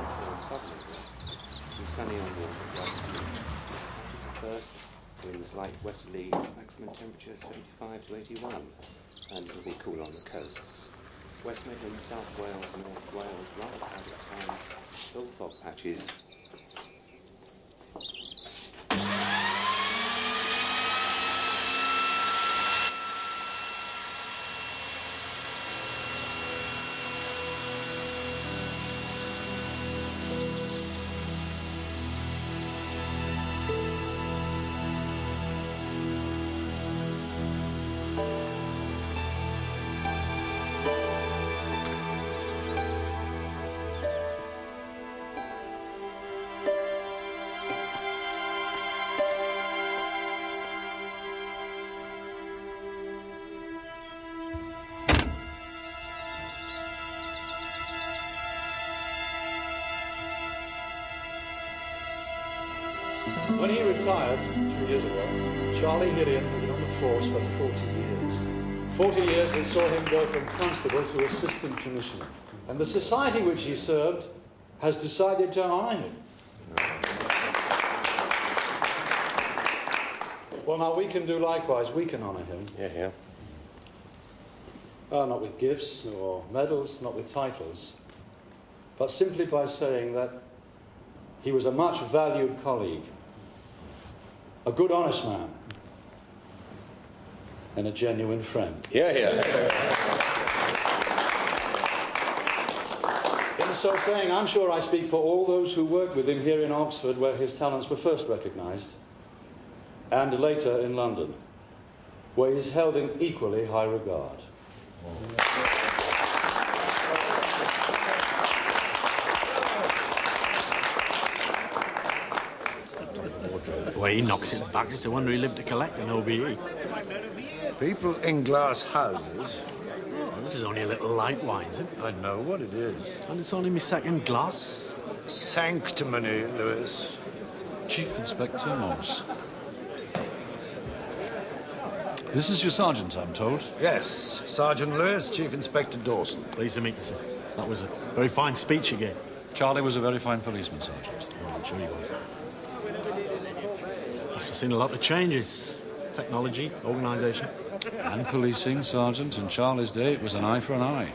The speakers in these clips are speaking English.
central and southern England, and sunny on warm and bright evenings. Patches at first, winds light westerly, maximum temperature 75 to 81, and it will be cool on the coasts. West Midlands, South Wales, North Wales, rather cloudy at times, full fog patches. When he retired 2 years ago, Charlie Hillian had been on the force for 40 years. 40 years that saw him go from constable to assistant commissioner. And the society which he served has decided to honour him. Well, now we can do likewise. We can honour him. Yeah. Not with gifts or medals, not with titles, but simply by saying that he was a much valued colleague, a good, honest man, and a genuine friend. Yeah. In so saying, I'm sure I speak for all those who worked with him here in Oxford, where his talents were first recognised, and later in London, where he's held in equally high regard. The way he knocks it back, it's a wonder he lived to collect an OBE. People in glass houses. Oh, this is only a little light wine, isn't it? I know what it is. And it's only my second glass. Sanctimony, Lewis. Chief Inspector Morse. This is your sergeant, I'm told. Yes, Sergeant Lewis, Chief Inspector Dawson. Pleased to meet you, sir. That was a very fine speech you gave. Charlie was a very fine policeman, Sergeant. Oh, I'm sure he was. I've seen a lot of changes. Technology, organisation. And policing, Sergeant. In Charlie's day, it was an eye for an eye.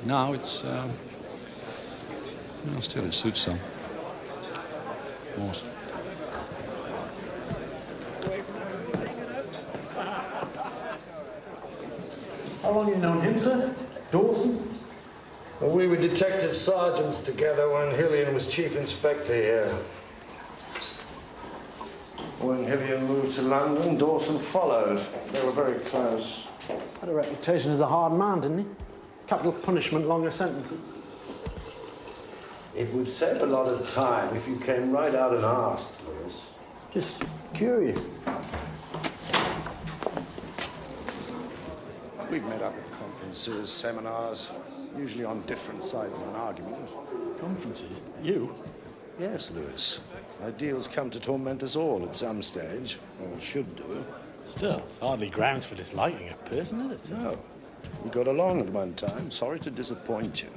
Now it's, well, still it suits some. Morse. How long have you known him, sir? Dawson? Well, we were detective sergeants together when Hillian was Chief Inspector here. When Hillian moved to London, Dawson followed. They were very close. Had a reputation as a hard man, didn't he? Capital punishment, longer sentences. It would save a lot of time if you came right out and asked, Lewis. Just curious. We've met up at conferences, seminars, usually on different sides of an argument. Conferences? You? Yes, Lewis. Ideals come to torment us all at some stage, or should do. Still, it's hardly grounds for disliking a person, is it, sir? No. We got along at one time. Sorry to disappoint you.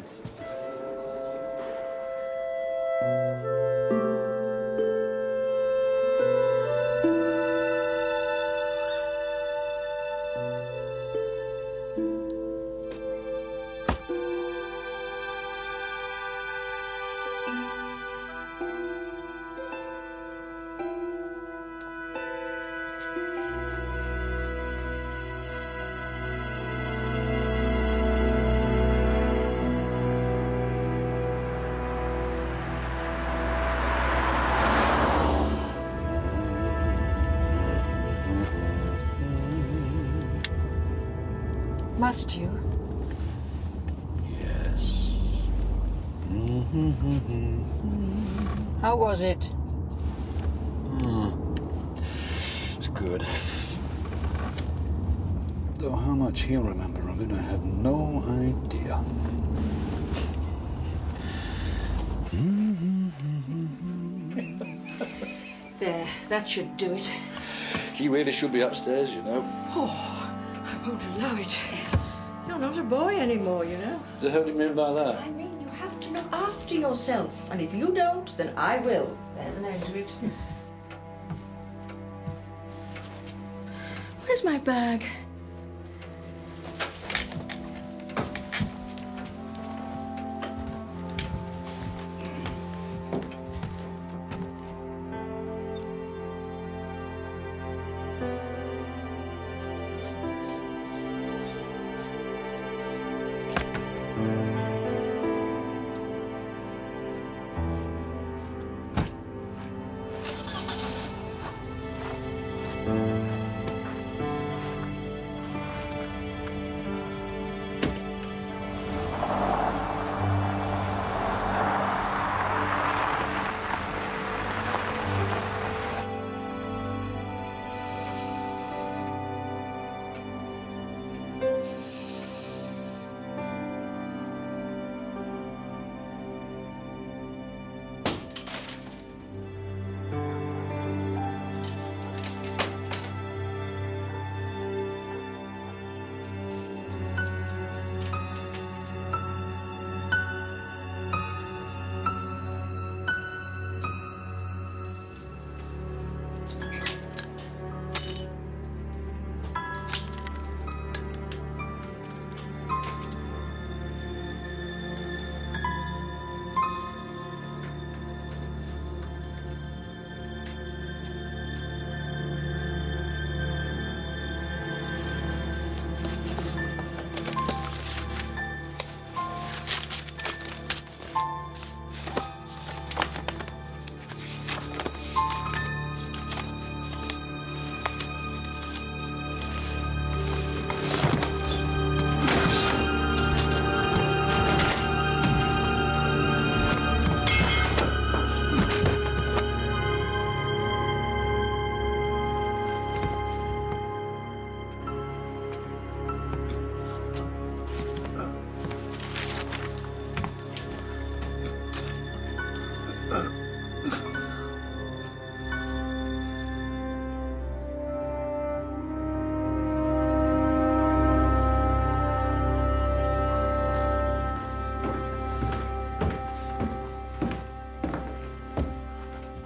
Must you? Yes. How was it? It's good. Though how much he'll remember of it, I have no idea. There, that should do it. He really should be upstairs, you know. Oh, I won't allow it. You're not a boy anymore, you know. How do you mean by that? I mean, you have to look after to yourself, and if you don't, then I will. There's an end to it. Where's my bag?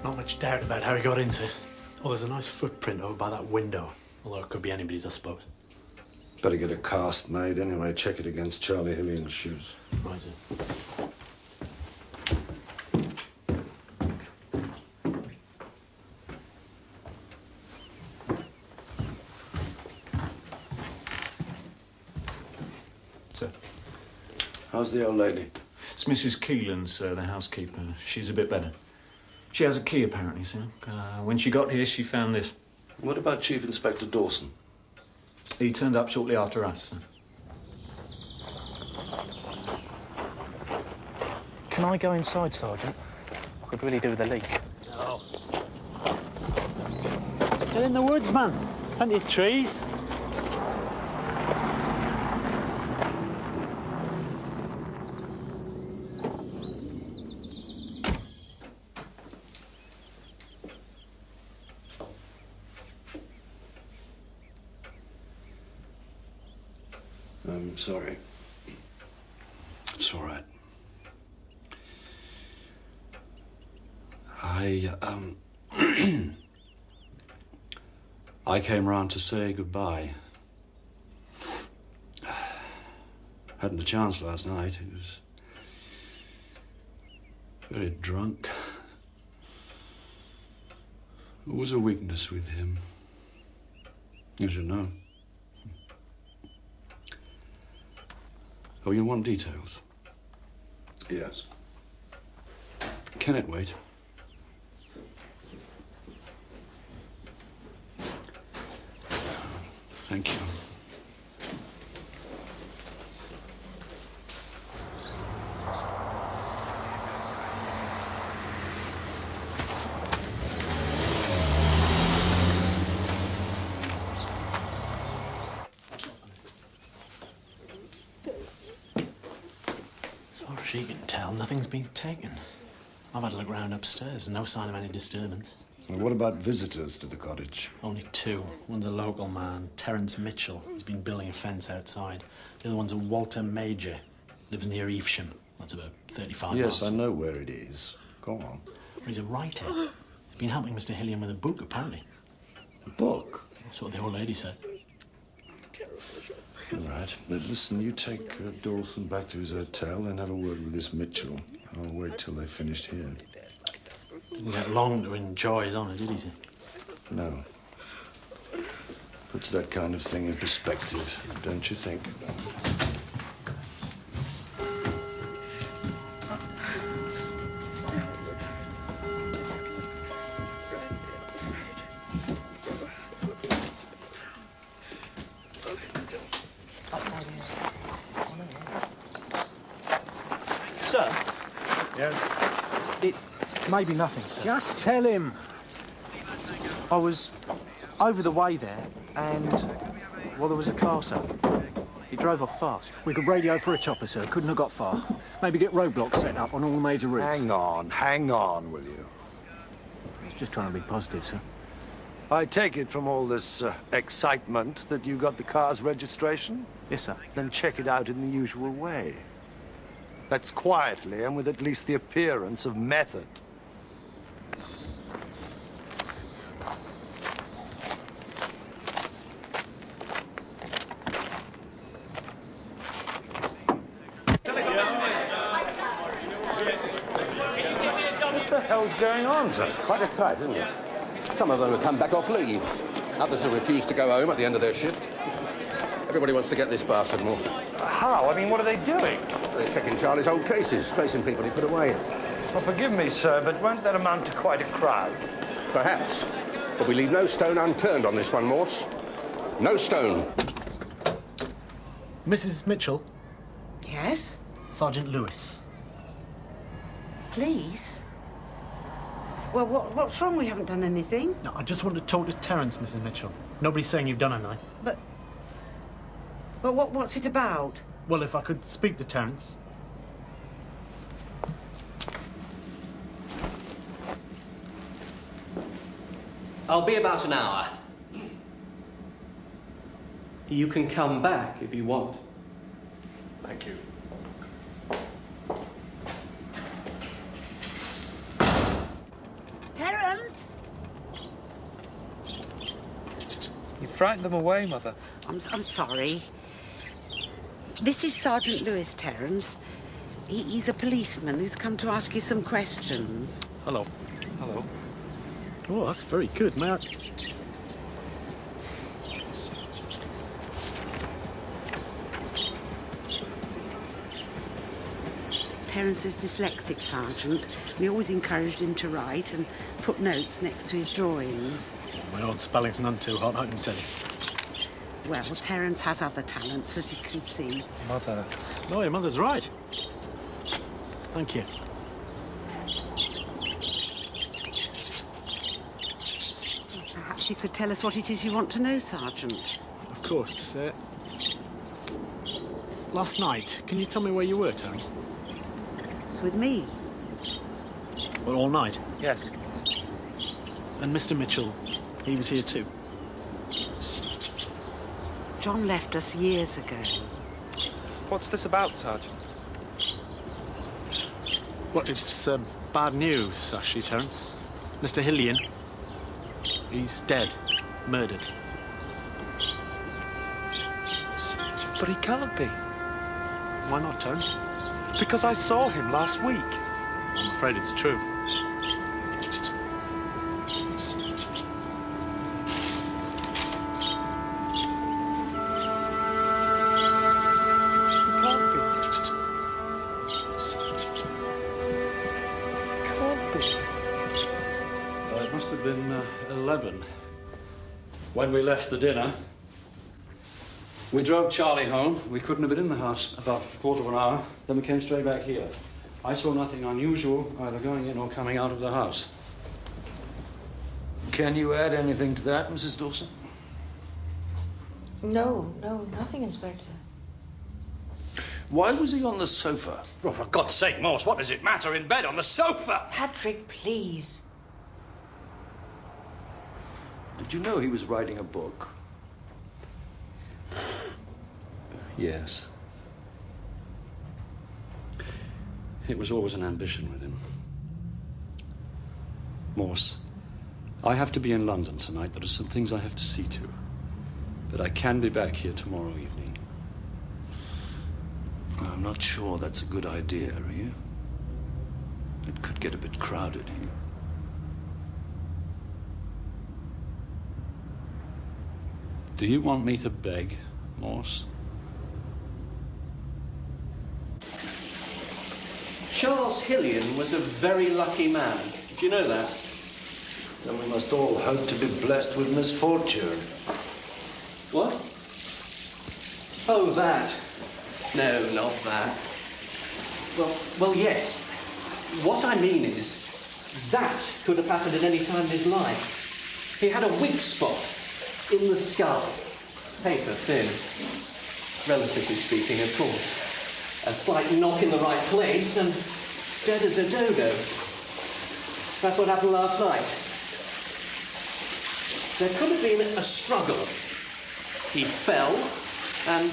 Not much doubt about how he got into it. Oh, there's a nice footprint over by that window. Although it could be anybody's, I suppose. Better get a cast made anyway. Check it against Charlie Hillian's shoes. Right, sir. Sir. How's the old lady? It's Mrs. Keelan, sir, the housekeeper. She's a bit better. She has a key, apparently, sir. When she got here, she found this. What about Chief Inspector Dawson? He turned up shortly after us, sir. Can I go inside, Sergeant? I could really do with a leak. No. Get in the woods, man. There's plenty of trees. I'm sorry. It's all right. I came round to say goodbye. Hadn't a chance last night. He was very drunk. It was a weakness with him, as you know. Oh, you want details? Yes. Can it wait? Thank you. As far as she can tell, nothing's been taken. I've had a look round upstairs, no sign of any disturbance. And what about visitors to the cottage? Only two. One's a local man, Terence Mitchell. He's been building a fence outside. The other one's a Walter Major. Lives near Evesham. That's about 35 Yes, miles. I know where it is. Go on. He's a writer. He's been helping Mr. Hillian with a book, apparently. A book? That's what the old lady said. All right. Now, listen, you take Dawson back to his hotel and have a word with this Mitchell. I'll wait till they've finished here. Didn't get long to enjoy his honour, did he? No. Puts that kind of thing in perspective, don't you think? Sir? Yes? It may be nothing, sir. Just tell him. I was over the way there, and, well, there was a car, sir. He drove off fast. We could radio for a chopper, sir. Couldn't have got far. Maybe get roadblocks set up on all the major routes. Hang on, will you? I was just trying to be positive, sir. I take it from all this excitement that you got the car's registration? Yes, sir. Then check it out in the usual way. That's quietly and with at least the appearance of method. What the hell's going on, sir? It's quite a sight, isn't it? Some of them have come back off leave. Others have refused to go home at the end of their shift. Everybody wants to get this bastard more. How? I mean, what are they doing? They're checking Charlie's old cases, tracing people he put away. Well, forgive me, sir, but won't that amount to quite a crowd? Perhaps. But we leave no stone unturned on this one, Morse. No stone. Mrs. Mitchell, Yes? Sergeant Lewis. Please? Well, what's wrong? We haven't done anything. No, I just want to talk to Terence, Mrs. Mitchell. Nobody's saying you've done anything. But what's it about? Well, if I could speak to Terence. I'll be about an hour. You can come back if you want. Thank you. Terence! You frightened them away, Mother. I'm sorry. This is Sergeant Lewis, Terence. He's a policeman who's come to ask you some questions. Hello. Hello. Oh, that's very good, May I... Terence is dyslexic, Sergeant. We always encouraged him to write and put notes next to his drawings. My own spelling's none too hot, I can tell you. Well, Terence has other talents, as you can see. Mother. No, your mother's right. Thank you. Perhaps you could tell us what it is you want to know, Sergeant. Of course. Last night, can you tell me where you were, Terence? It's with me. Well, all night. Yes. And Mr. Mitchell, he was here too. John left us years ago. What's this about, Sergeant? Well, it's bad news, actually, Terence. Mr. Hillian, he's dead, murdered. But he can't be. Why not, Terence? Because I saw him last week. I'm afraid it's true. It must have been 11 when we left the dinner. We drove Charlie home. We couldn't have been in the house about a quarter of an hour. Then we came straight back here. I saw nothing unusual either going in or coming out of the house. Can you add anything to that, Mrs. Dawson? No, nothing, Inspector. Why was he on the sofa? Oh, for God's sake, Morse, what does it matter? In bed on the sofa! Patrick, please. Did you know he was writing a book? Yes. It was always an ambition with him. Morse, I have to be in London tonight. There are some things I have to see to. But I can be back here tomorrow evening. I'm not sure that's a good idea, are you? It could get a bit crowded here. Do you want me to beg, Morse? Charles Hillian was a very lucky man. Do you know that? Then we must all hope to be blessed with misfortune. What? Oh, that. No, not that. Well, yes. What I mean is, that could have happened at any time in his life. He had a weak spot in the skull. Paper thin. Relatively speaking, of course. A slight knock in the right place and dead as a dodo. That's what happened last night. There could have been a struggle. He fell, and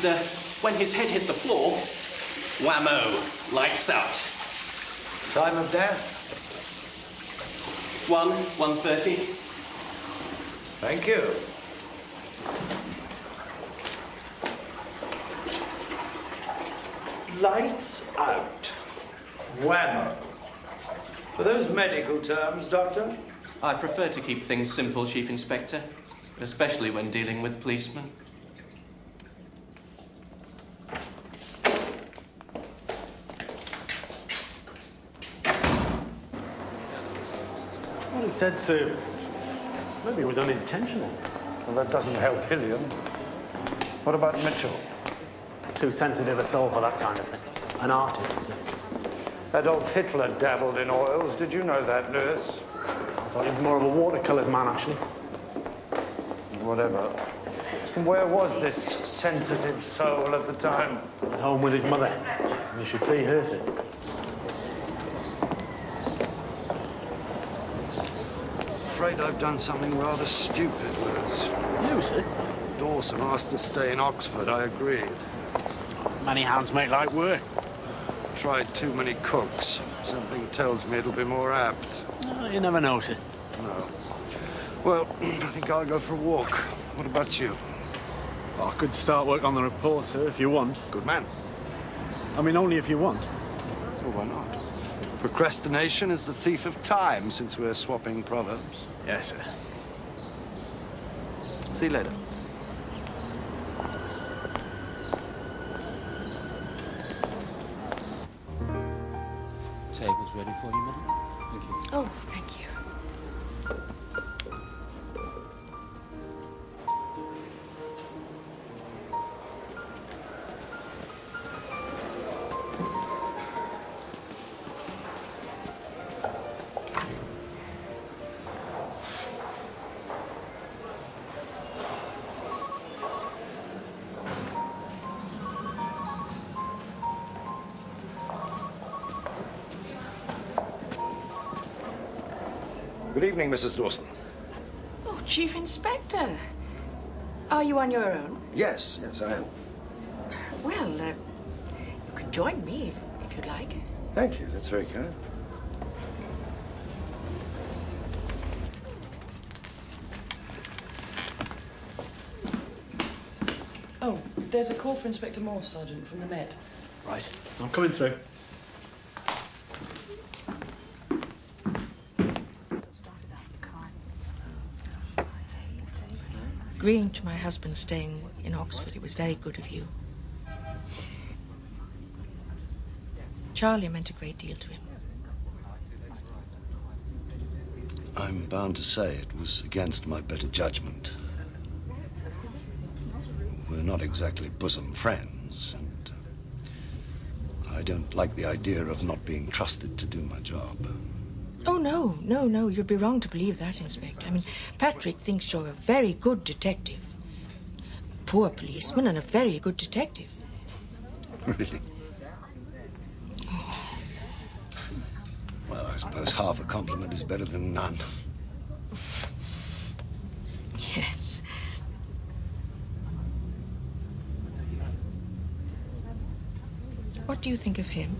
when his head hit the floor, whammo, lights out. Time of death? 1:30. Thank you. Lights out. Whammo. Are those medical terms, Doctor? I prefer to keep things simple, Chief Inspector, especially when dealing with policemen. Well, he said so. Maybe it was unintentional. Well, that doesn't help Hillian. What about Mitchell? Too sensitive a soul for that kind of thing. An artist, sir. Adolf Hitler dabbled in oils. Did you know that, Lewis? I thought he was more of a watercolours man, actually. Whatever. Where was this sensitive soul at the time? At home with his mother. You should see her, sir. Afraid I've done something rather stupid, Lewis. You, sir? Dawson asked to stay in Oxford. I agreed. Many hands make light work. Tried too many cooks. Something tells me it'll be more apt. Oh, you never know, sir. No. Well, I think I'll go for a walk. What about you? Oh, I could start work on the report, sir, if you want. Good man. I mean, only if you want. Well, why not? Procrastination is the thief of time, since we're swapping proverbs. Yes, sir. See you later. Table's ready for you, madam. Thank you. Oh, thank you. Good evening, Mrs. Dawson. Oh, Chief Inspector. Are you on your own? Yes, I am. Well, you can join me if you'd like. Thank you. That's very kind. Oh, there's a call for Inspector Morse, Sergeant, from the Met. Right. I'm coming through. Agreeing to my husband staying in Oxford, it was very good of you. Charlie meant a great deal to him. I'm bound to say it was against my better judgment. We're not exactly bosom friends, and I don't like the idea of not being trusted to do my job. Oh, no, you'd be wrong to believe that, Inspector. I mean, Patrick thinks you're a very good detective. Poor policeman and a very good detective. Really? Well, I suppose half a compliment is better than none. Yes. What do you think of him?